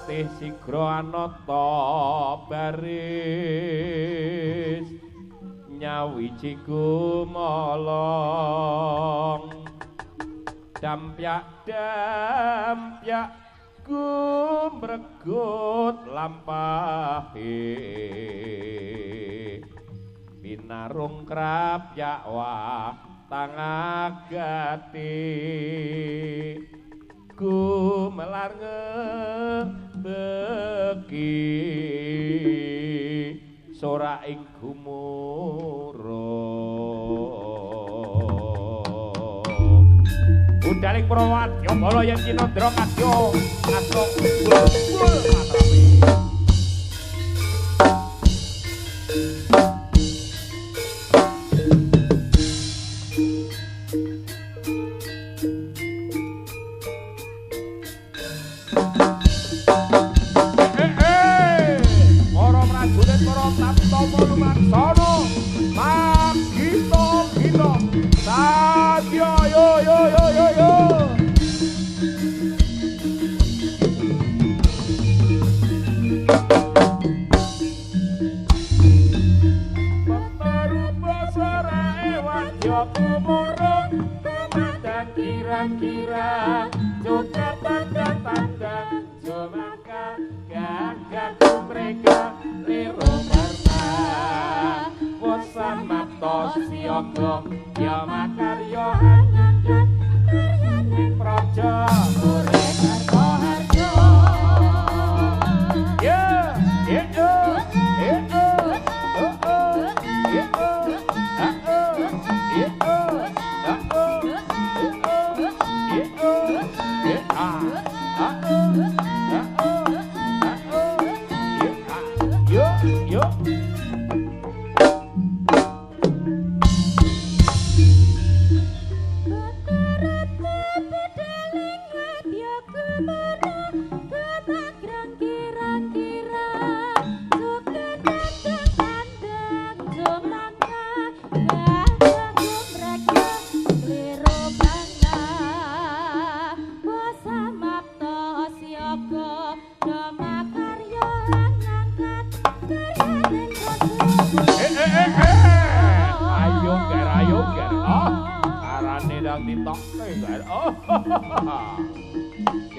Patih sigra anata baris nyawiji gumolong dampyak gumregut lampahe pinarung krap yakwa tangagati gumelar ngebeki sora ing gumurung Udaling perawat yang bolo yang cinodro kasyo ngaso bul matrapi kira-kira juga tanda-tanda jomaka gagak mereka liru karena wasama tos yogo ya makaryo hanyangkan karyane projo urip harjo harjo yeah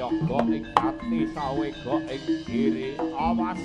Yogo ing ati sawega ing diri awas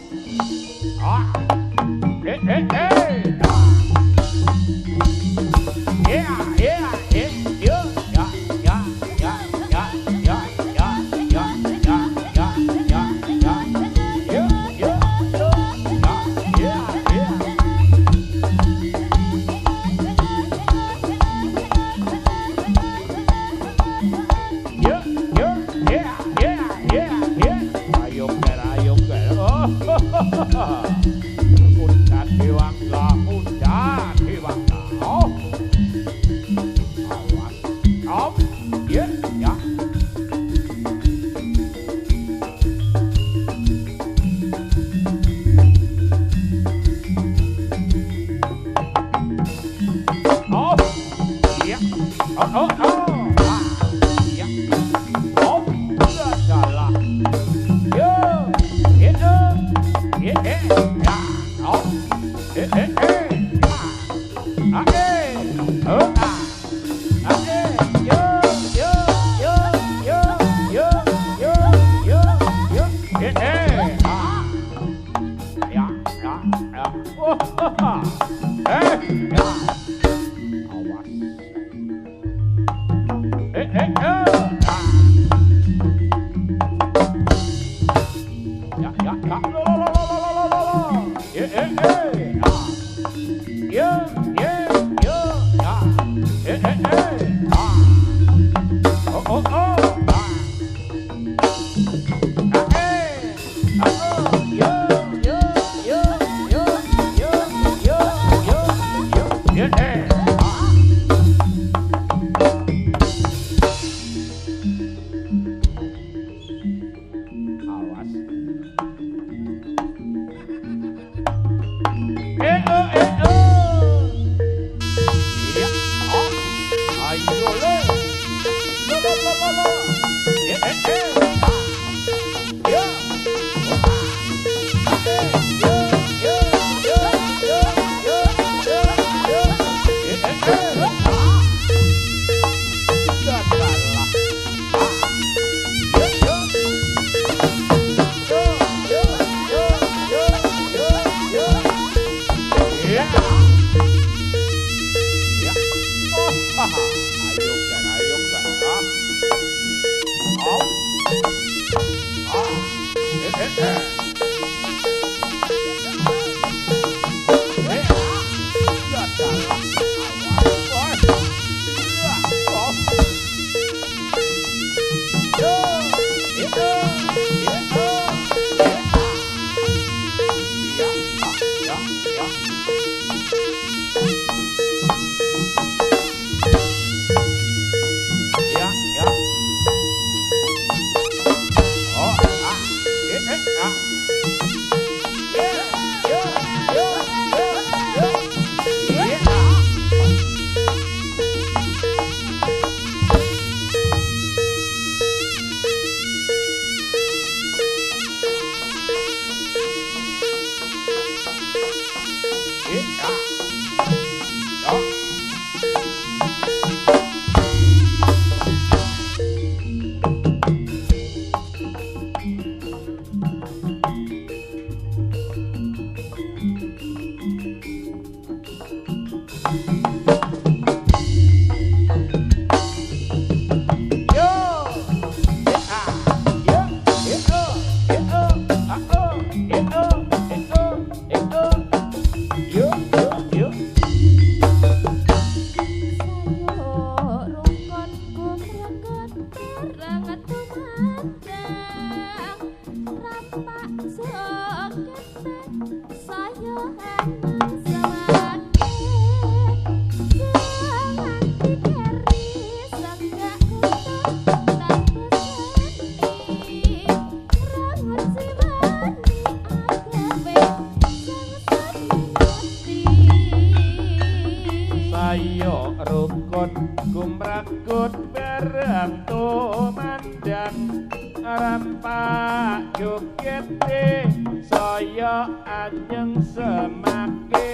Ayo rukun gumrakut bareng tumandang rampak jogete saya anyeng semake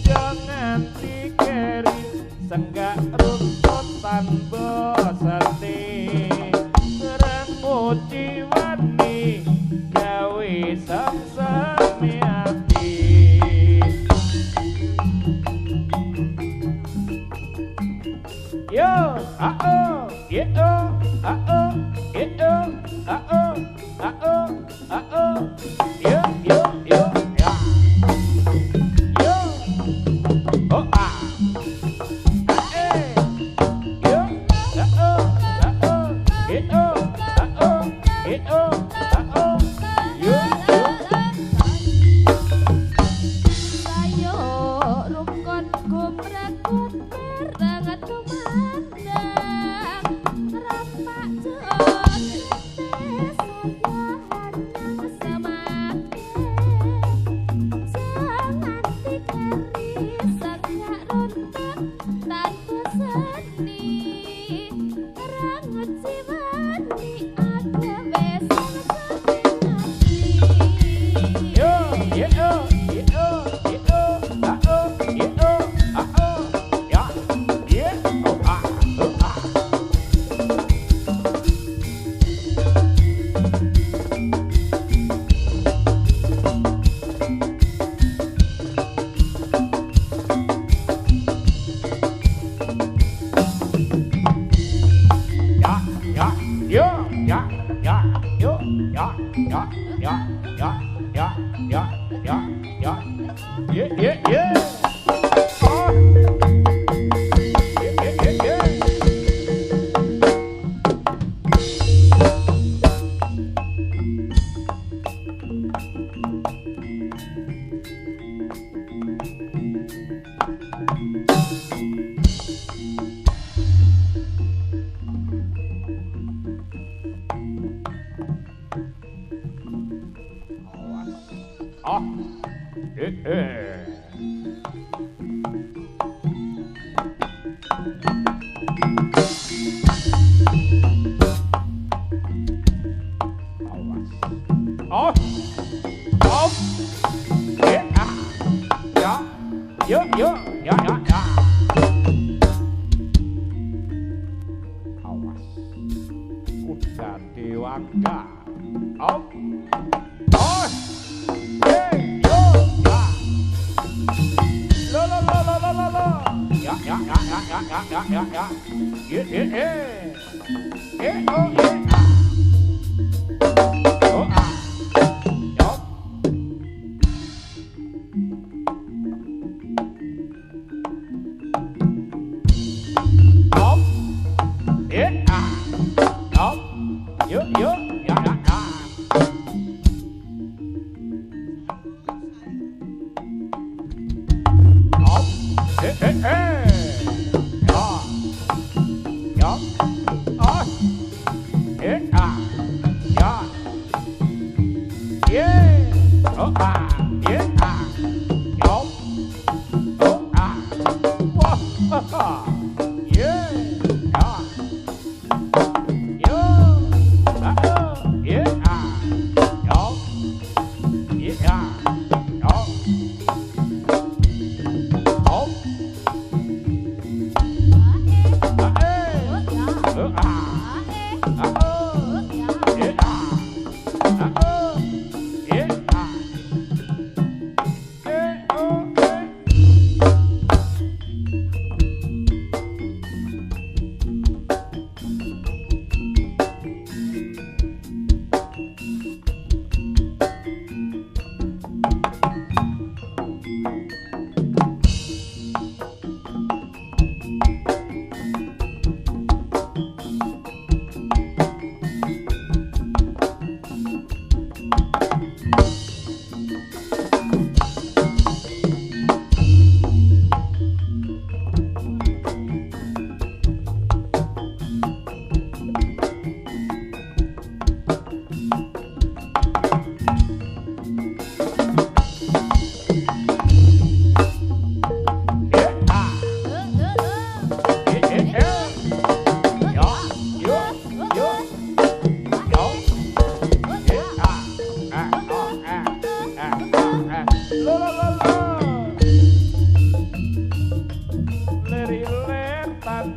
jangan dikeri senggak rukun tanpa seni remuci wani gawe samsami ati. Yo, ah-oh, yeah-oh, ah-oh, yeah-oh, ah-oh, ah-oh, ah-oh, yo, yo, yo, ya. Yo, oh, ah, eh, yo, ah-oh, ah-oh, yeah-oh, ah-oh, yeah-oh, ah-oh, yo, yo. Sayo rukun gumrakut bareng tumandang rampak jogete saya hanang semake jangan dikeri senggak runtut tanpa seni rangut jiwani agawe samsami Yo, yeah-oh, yeah-oh, yeah-oh, ah-oh, yeah-oh, ah-oh, ya, yeah, oh, ah, oh, ah. Ya, yo, ya, yo, ya, yeah, yeah, yeah. Oh. Yeah, yeah, yeah, yeah. Oh, oh, oh, yeah, ya, yo, yo, ya, ya. Awas, kuda dewangga. Oh, oh, hey, yo, ya. Lo, lo, lo, lo, lo, lo, lo. Ya, ya, ya, ya, ya, ya, ya, ya, ya. Yeah, yeah, yeah. Oh, yeah. Oh, ah. Yo. Op. Yeah, ah. Op. Yo, yo, ya, ya, ya. Op. Ya. Ya. Oh. Yeah.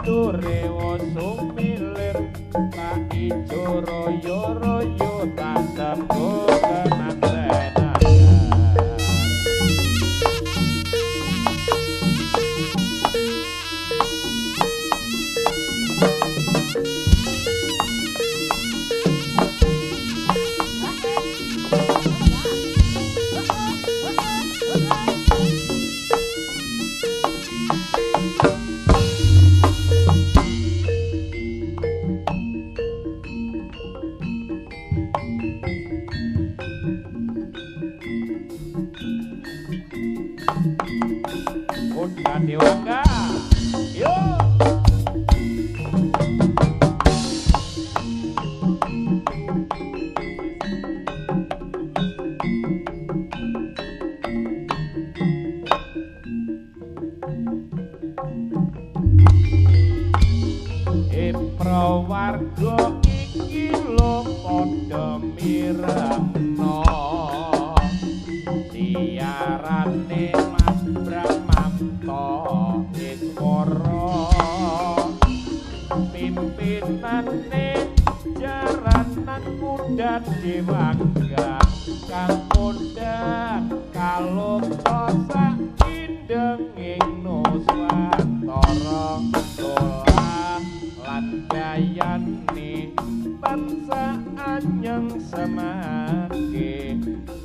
bature sumilir tak ijo royo-royo tak sembuh kemantenan. Udah dewangga, yuk. Prawarga iki lho padha mirengno siarane Mas Bramanto Iswara pimpinane jaranan kuda dewangga kang kondang kalungka sak indenging Nuswantara lan gayane tansah anyeng semake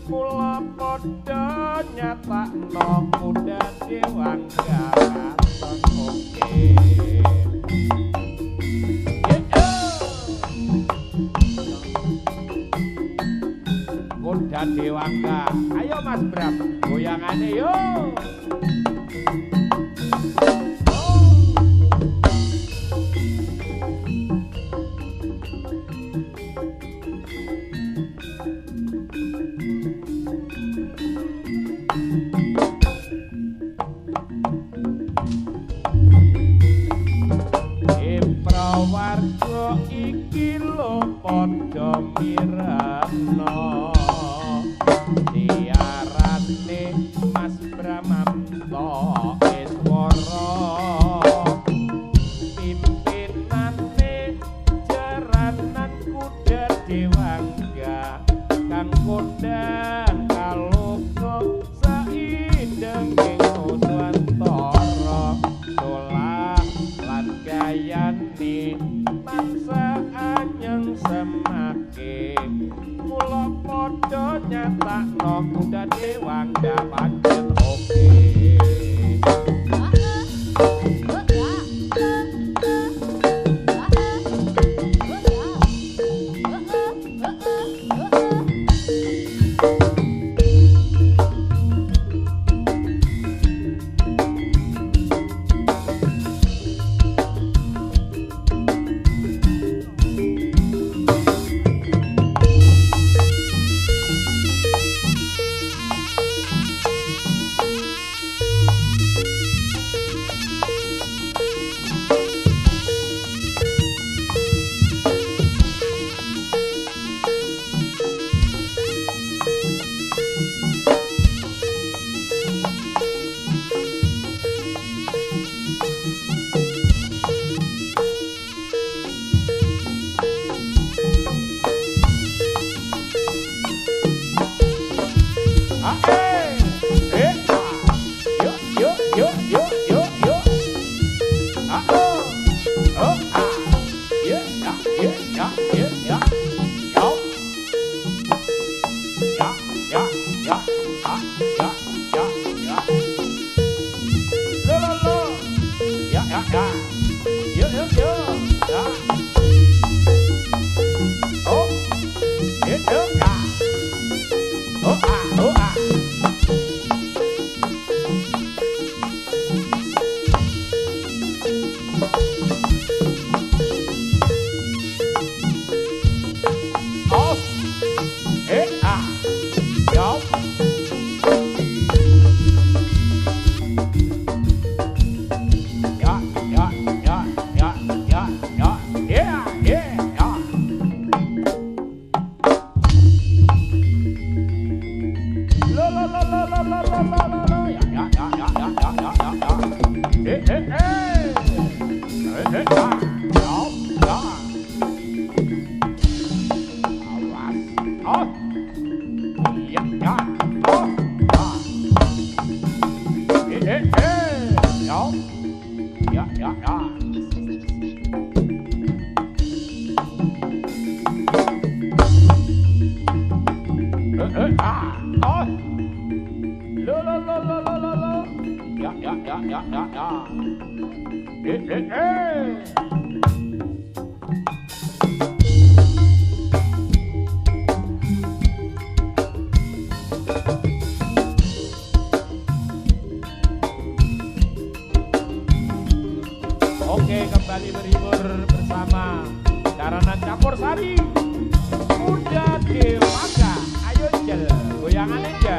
mula padha nyatakno kuda dewangga katemuke kuda dewangga ayo Mas Bram goyangane yuk. Prawarga iki lho padha mirengno siarane Mas Bramanto Iswara pimpinane jaranan kuda dewangga kang kondang kalungka saindenging Nuswantara solah lan gayane tansah anyeng semake ya. Eh. Oke, kembali berhibur bersama Daranan Campur Sari. Muda Dewaka, ayo jel, goyangan aja.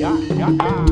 ya, ya, ya.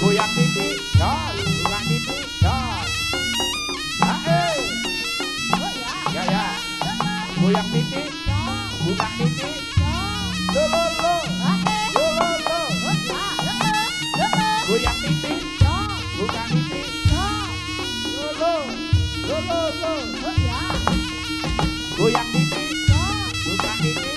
Goyang titik, jos, buka titik, jos. Ya. Goyang titik, buka titik. Lo. Goyang titik, buka titik. Lo. Goyang titik, buka titik.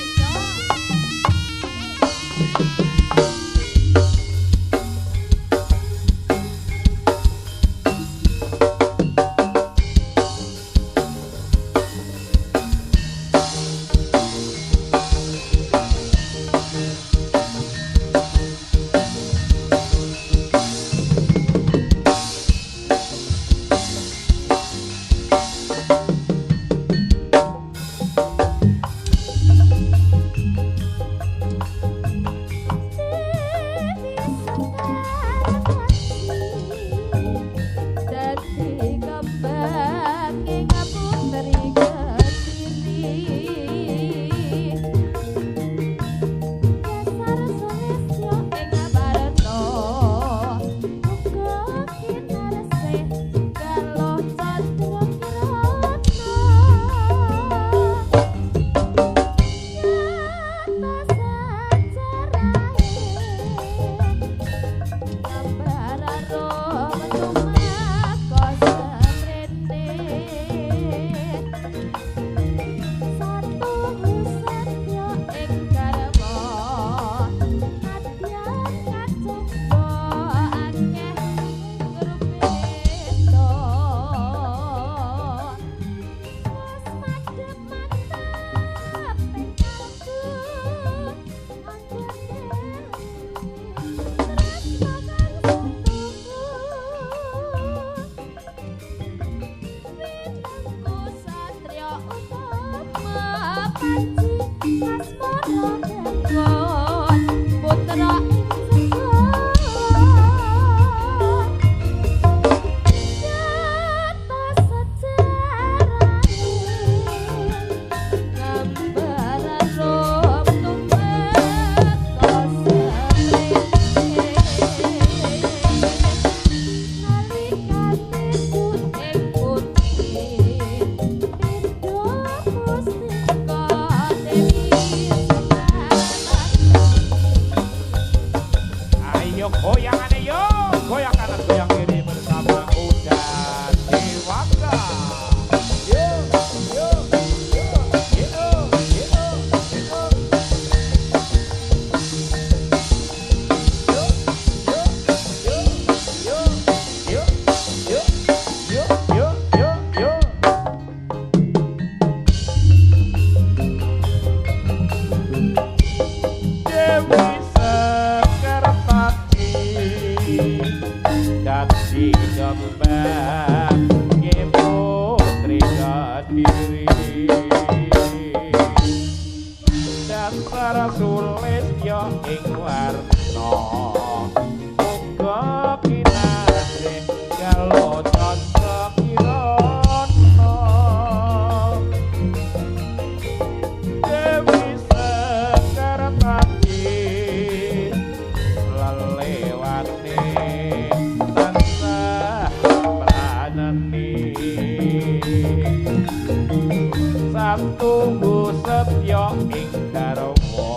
tunggu setya ing garwa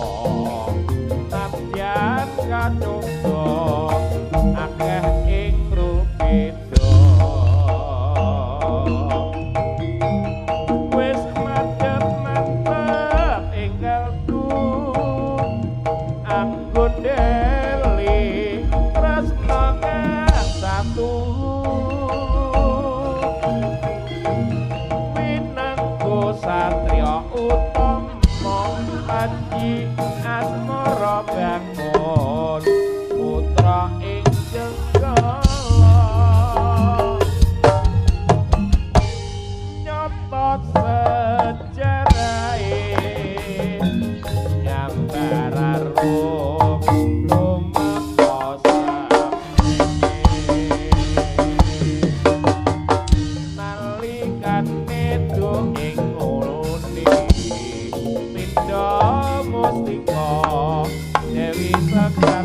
nadyan kacungga akeh ing rupeda wis mantep ing kalbu anggon deli tresna kang satu Satria utama Panji asmara bangun putra ing jenggala nyotot sejarahe nyambar rum Dewi Sekar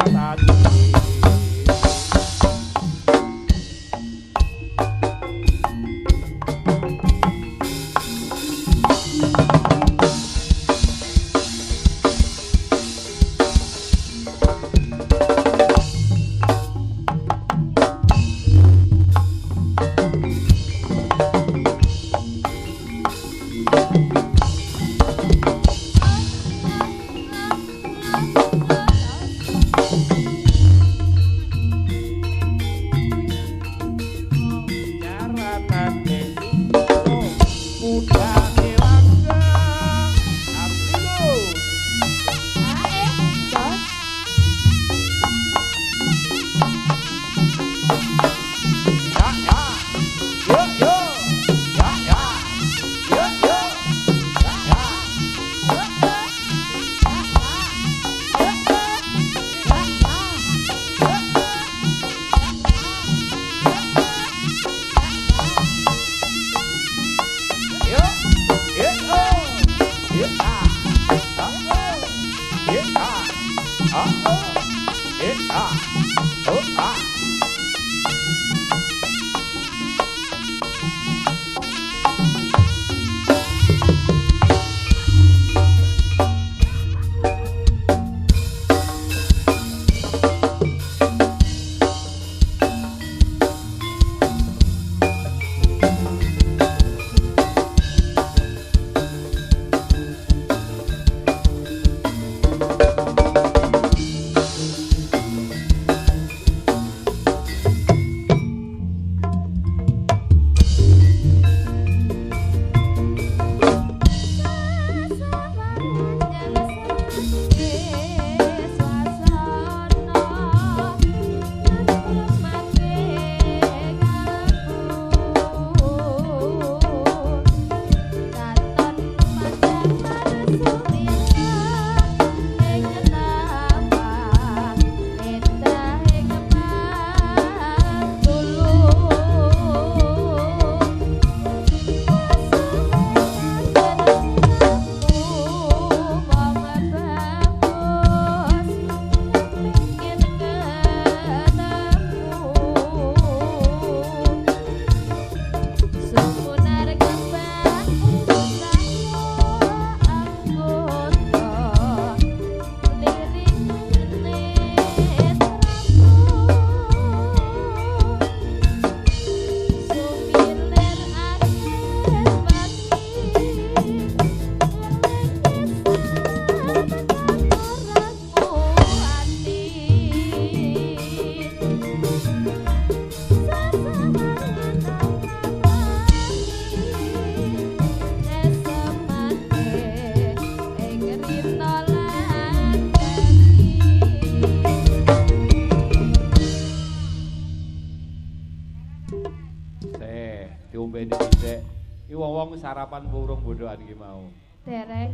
Tadi diombeni dhisik. Iki wong-wong sarapan burung bodohan iki mau. Derek.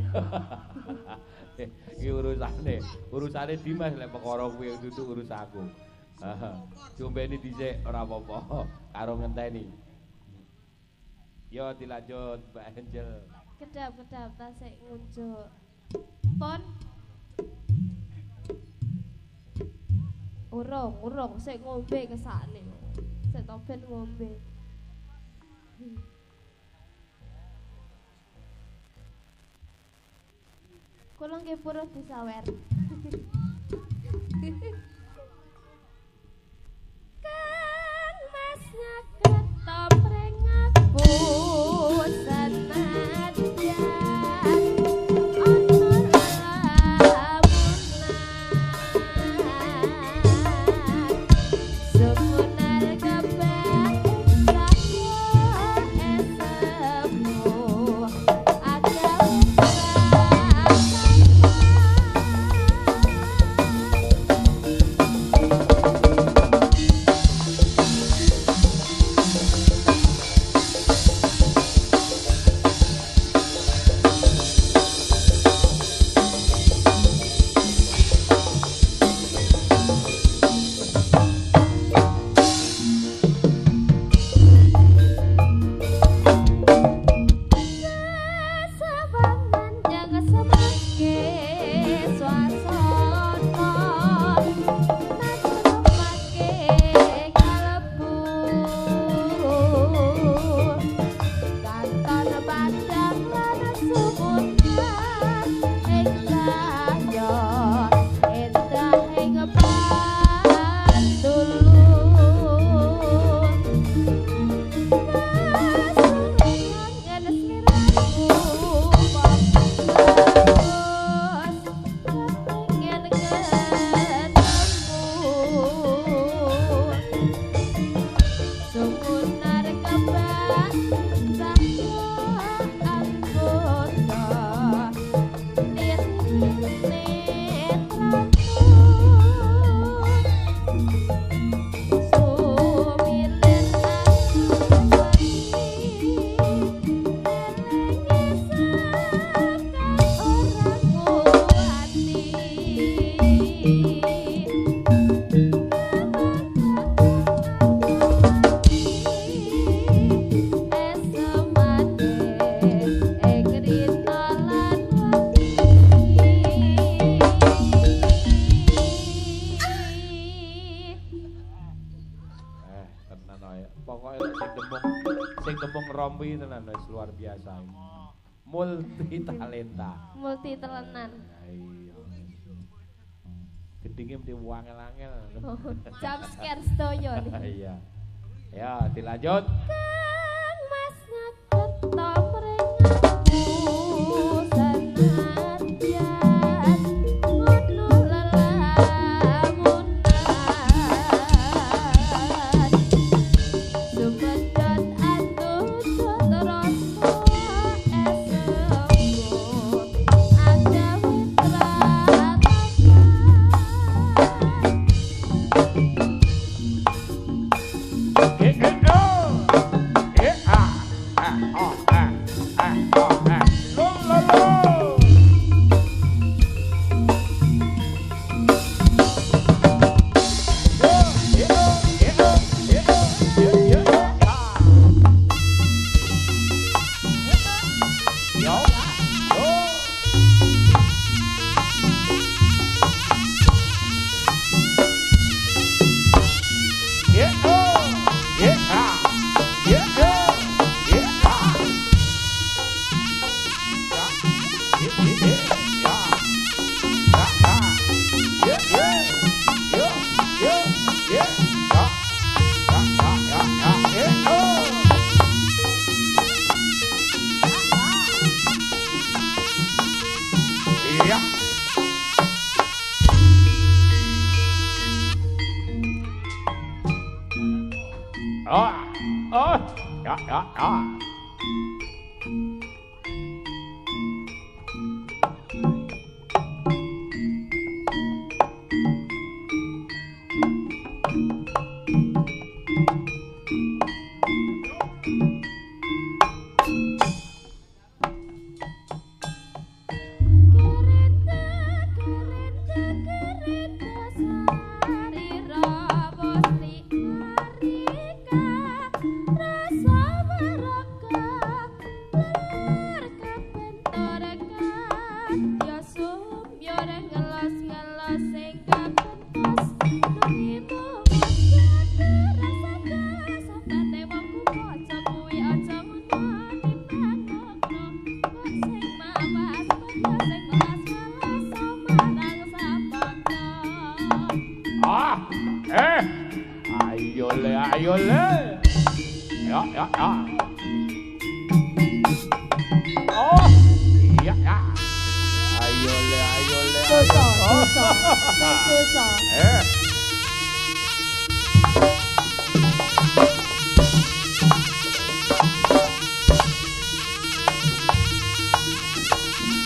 Iki urusane Dimas lek perkara kuwi dudu urusanku. Diombeni dhisik ora apa-apa karo ngenteni. Yo dilanjut Mbak Angel. Kedap-kedap tasik ngunjuk. Pon. Urung sik ngombe kesane. Sik toben ngombe. Kula nggih purut disawer. Kang Mas nyaket topreng aku senadyan ono lamunan sumunar kebak sayo esemu agawe sesawangan jangan semangke swasana natrumake kalebu kanton padang lan sumunan ing saya endah ing pandulur kasurungan ngedes liraku bagus pengen ketemu sumunar kebak sayo anggota netraku sumilen tenan ae. Pokoke sing tembung rompi tenan wis luar biasa. Multi talenta. multi telenan. Iya. Gedinge mesti wangel-angel. Oh, jump scare sedaya nih. Iya. Ya, dilanjut. Kang Mas nyaket topreng aku senadyan ono lelamunan sumedhot andutut rasa esemu agawe Ya. Rasa meraka Oh, iya ya. Ayo le, ayo le. Dosa, ayo. dosa, baik dosa. Eh.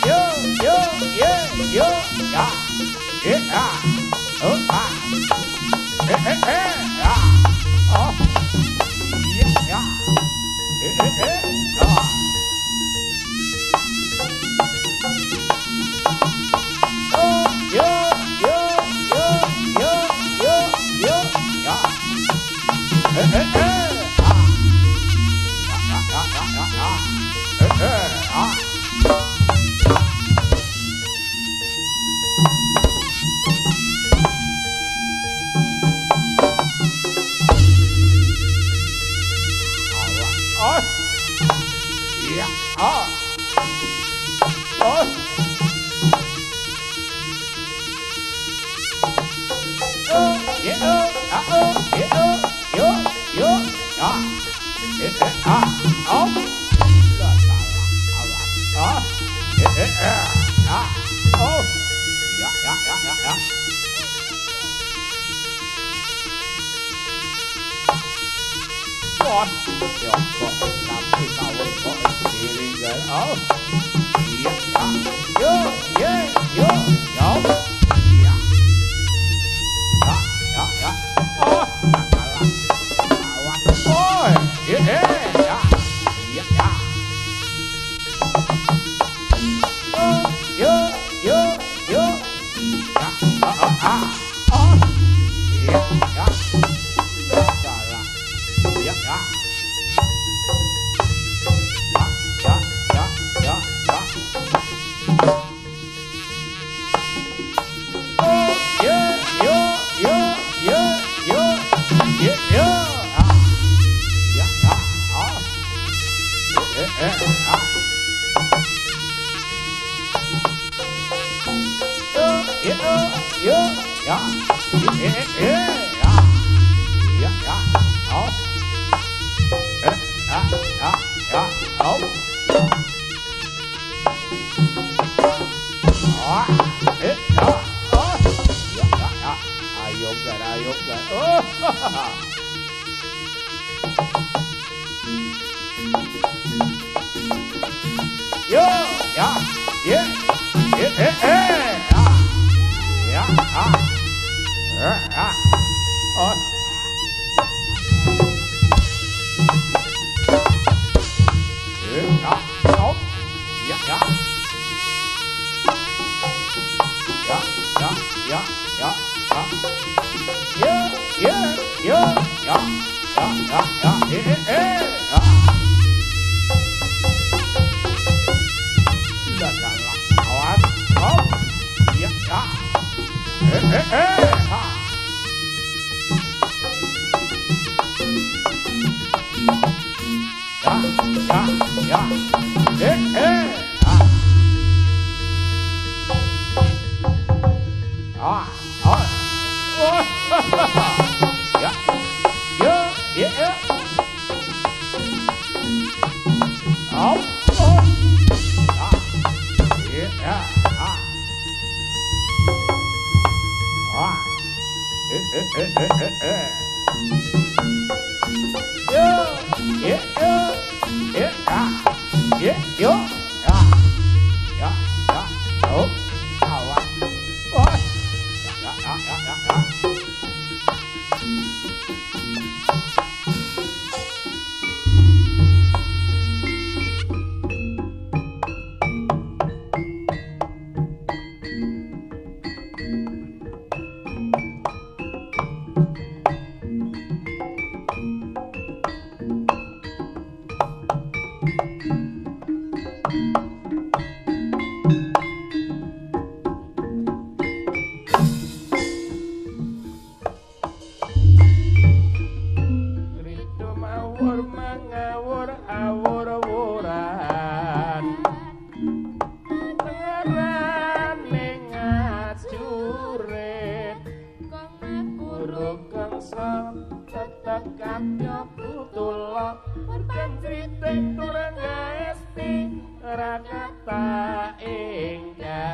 Yo, yo, yeah, yo, ya, ya, oh, ah, ya, oh, iya, ya, ah. Oh, yo, yo, yo, yo, yo, yo, ya, ah. Ah. Oh, iya, oh, oh, yeah, yo, yo, ya, oh, lah salah, awas, oh, oh, ya. Con, yo kok tapi kawin kok ditinggal, oh, iya, yo, yeah, yo, iya, ya, oh, salah, awas, oh, iya, ya, oh, yo, ya, oh, iya, ya, salah, iya, ya. Oh, yeah, yo, yeah, yo, ya, oh, yo, ya, oh, oh. Ayok kan. Oh. Yo, ya, yeah, ya, oh. Oh, ya, ya. Lah salah, awas, oh, iya, ya, ha. Ya, ha. Ah, oh, oh, ya, yo, yeah, oh, oh, yeah, yo, oh, awas, oh, ya. rakata ingkang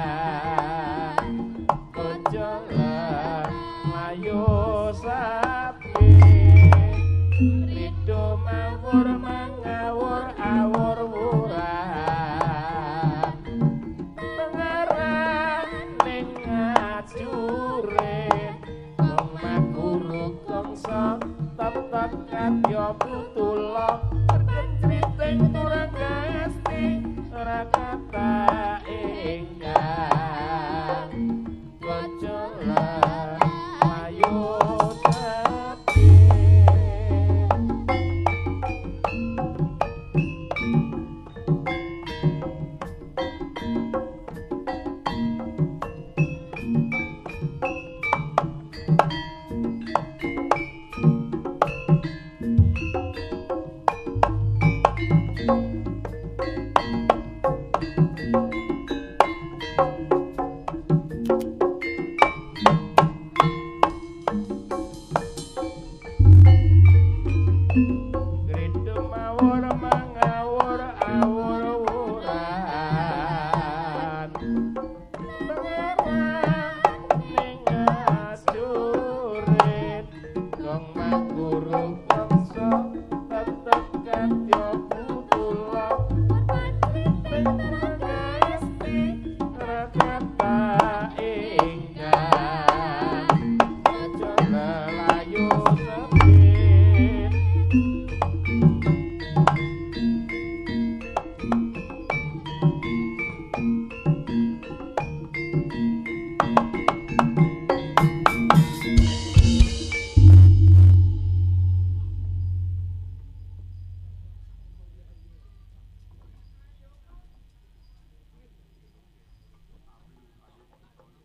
bojo layu sapi rido mawur mangawur awur wurah pengarah ning ngajure wong maguru kongso tetep kadya putula kriting turang gesti rakata ingkang bojo layu sapi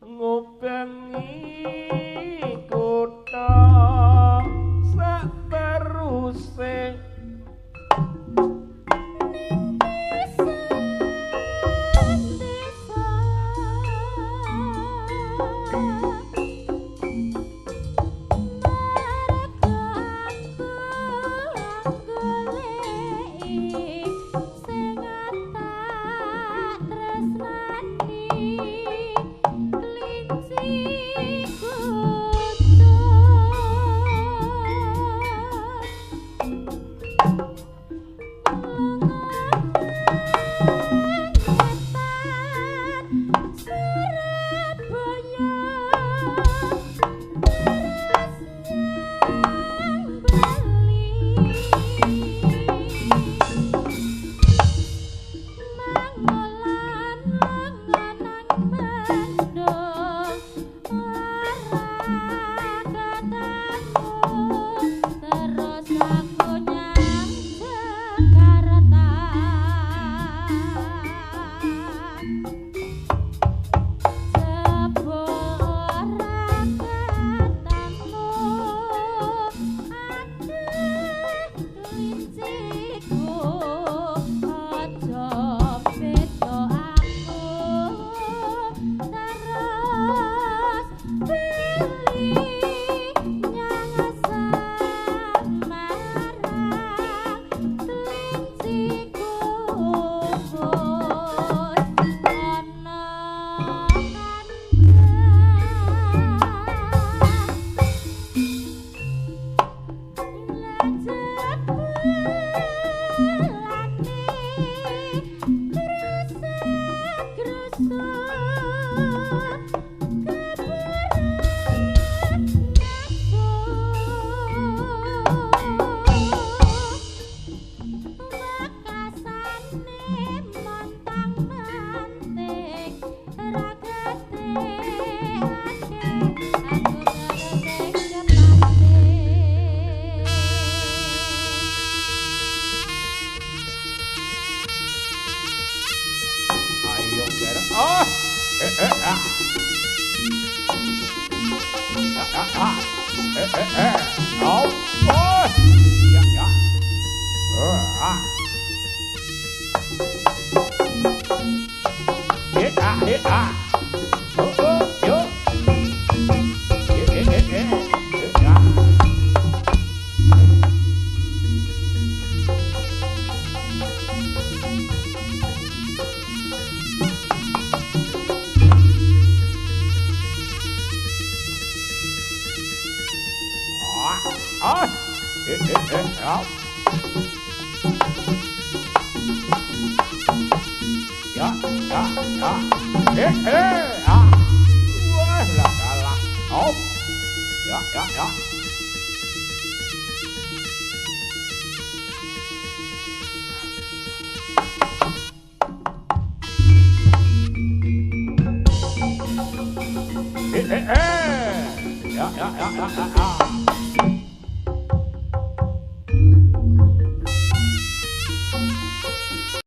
ngubengi kutha sateruse Ah. Ah. Wah, lah kalah. Oh. Ya, ya, ya. Ya, ya, ya, ya, ya.